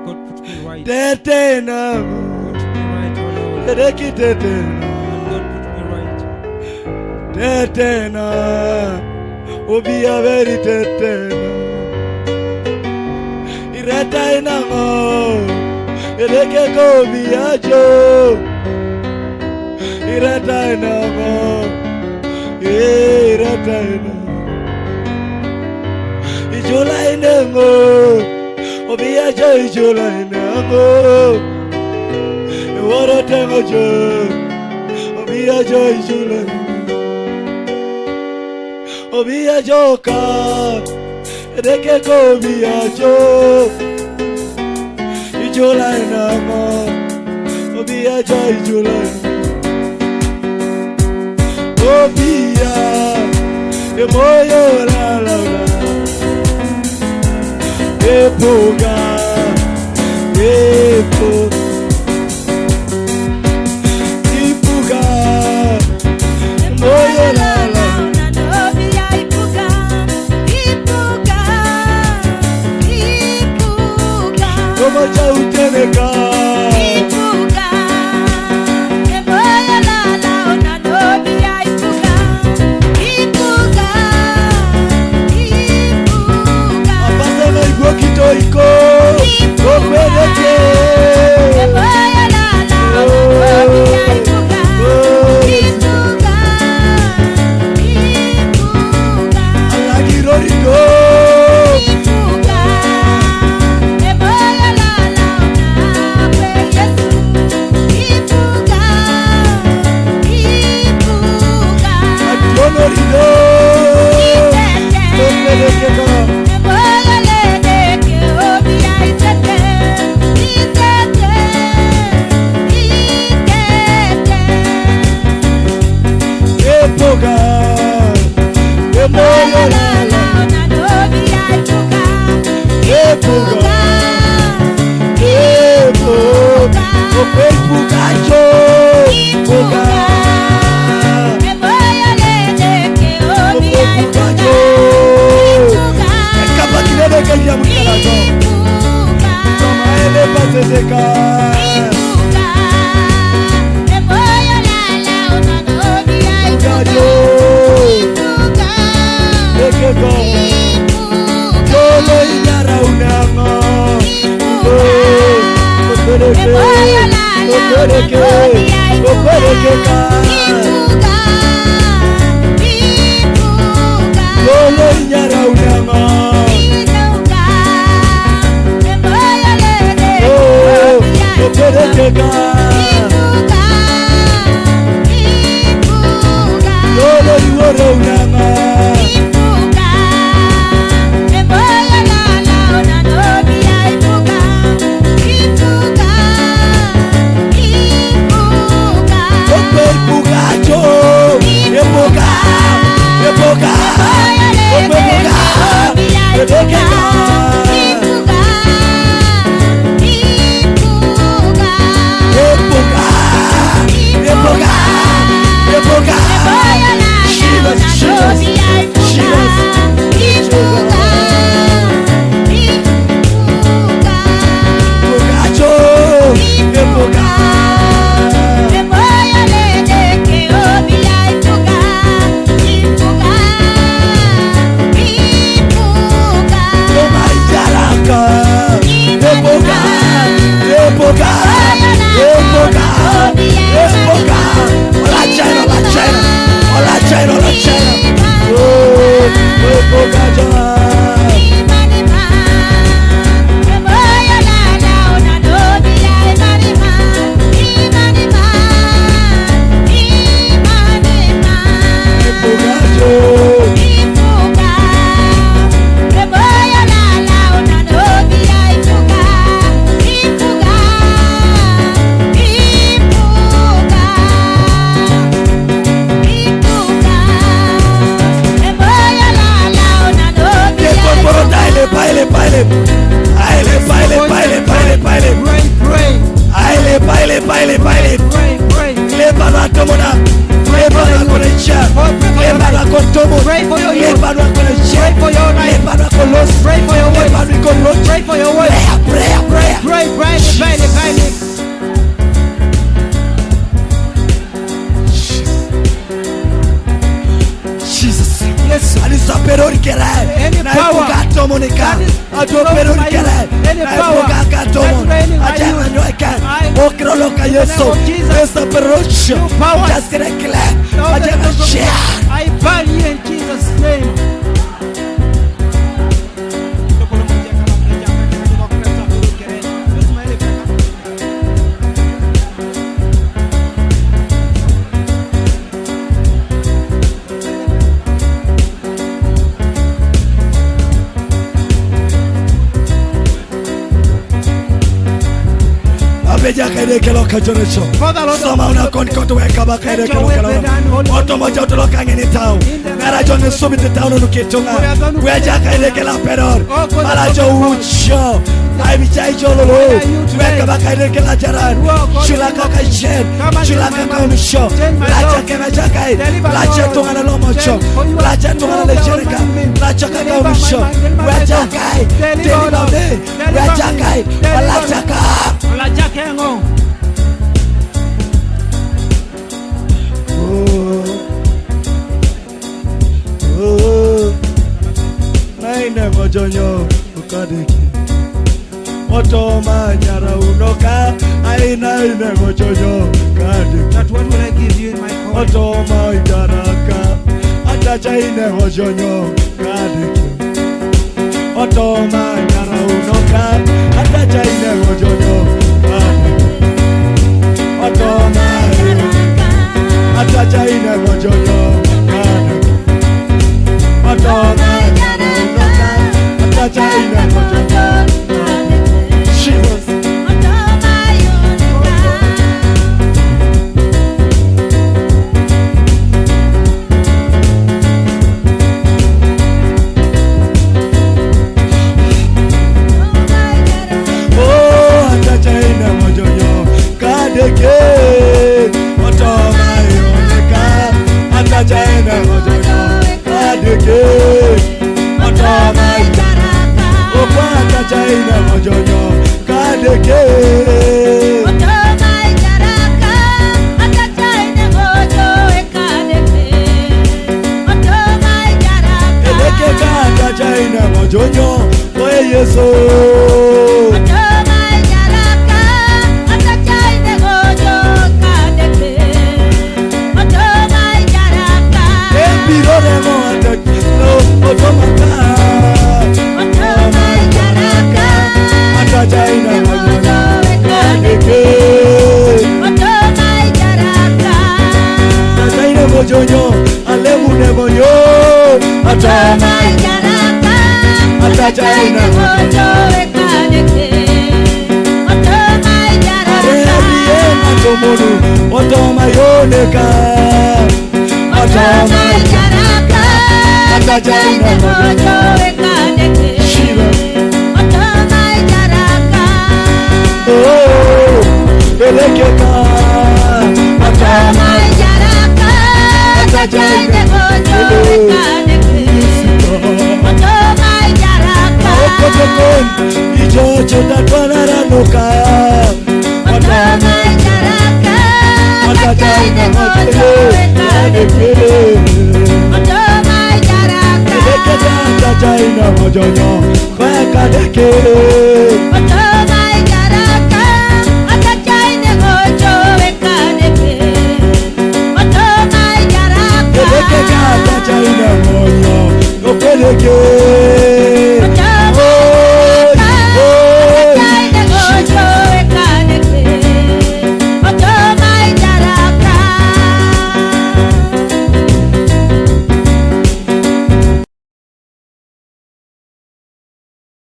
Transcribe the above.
God put me right. Tetena. Put me right, oh Lord. Tereki tetena. God put me right. Tetena. Obia veri tetena. Ireta inango. Ireke ko biajo. Ireta inango. Ireta inango. Ijola inango. Obiajo ijola inango. Iwara tengo jo. Obiajo ijola inango. Obiajo ka. Ireke ko biajo. Ijola inango. Obiajo ijola inango. Obia, emoyo la la la, epoga, ipuga, emoyo la la, Obia ipuga, como ya uteneka. Iko okweleke alagirorido ationorido okweleke ka epoga, emoyo la la, epoga, epoga, opepugajo, epoga, opepugajo, ekapakilebe kaya mukalajo, toma ele patezeka. Yolo inyara unama. Opereke ka. Yolo inyara unama. Opereke ka. Yolo iwore unama. Pray for your healing. Pray for your life. Pray for your way. Pray for your way. Prayer. Pray, pray. Jesus. Yes. Alisapero ikere. Any Na power ipugato monika. that is Atopero over ikere. you, any Na power ipugato that is mon. reigning by Ajama you, nyoeka. I- Okroloka in the Yesu. name of Jesus. Esaperosho. You powers. Just declare. All the Ajama things of share. God, I ban you in Jesus' name. Abeja kaide kelo kajorecho. Father, Lord, Soma una kon koto weka ba kaide kelo kelo. Oto moja utolo kangeni tau. Ngarajo ne subite tau no ketonga. Weja kaide kela peror. Malajo ucho. Ai bichai jololo. Weka ba kaide kela jaran. Shulaka kaishen. Shulaka kaumsho. Lacha kema jakai. Lacha tonga na lomocho. Lacha tonga na lejereka. Lacha kaumsho. Weja kai. Deliver me. Weja kai. Lacha kai. Ola jakengo. Naine mojonyo ukadiki Oto manyara unoka Aina ine mojonyo kadiki That what will I give you in my calling? Oto maidaraka Atacha ine mojonyo kadiki Oto manyara unoka Atacha ine mojonyo kadiki Oto manyara Atacha ine mojonyo kadiki Oto manyara unoka Atacha ine mojonyo Jesus. Oh, atacha ine mojonyo kadeke otoma yoneka atacha ine mojonyo kadeke otoma okwa atacha ine mojonyo kadeke eleke ka atacha ine mojonyo oye Yesu embiroremo atacha otoma ka atacha ine mojonyo kadeke atacha ine mojonyo alemune moyo atoma atacha ine mojonyo Arelie matomonu otoma yoneka otoma atacha ine mojonyo Shiva oh elekeka otoma atacha ine okotokon ijocho tatwanaranuka otoma atacha ine mojonyo kadeke elekeka atacha ine mojonyo kadeke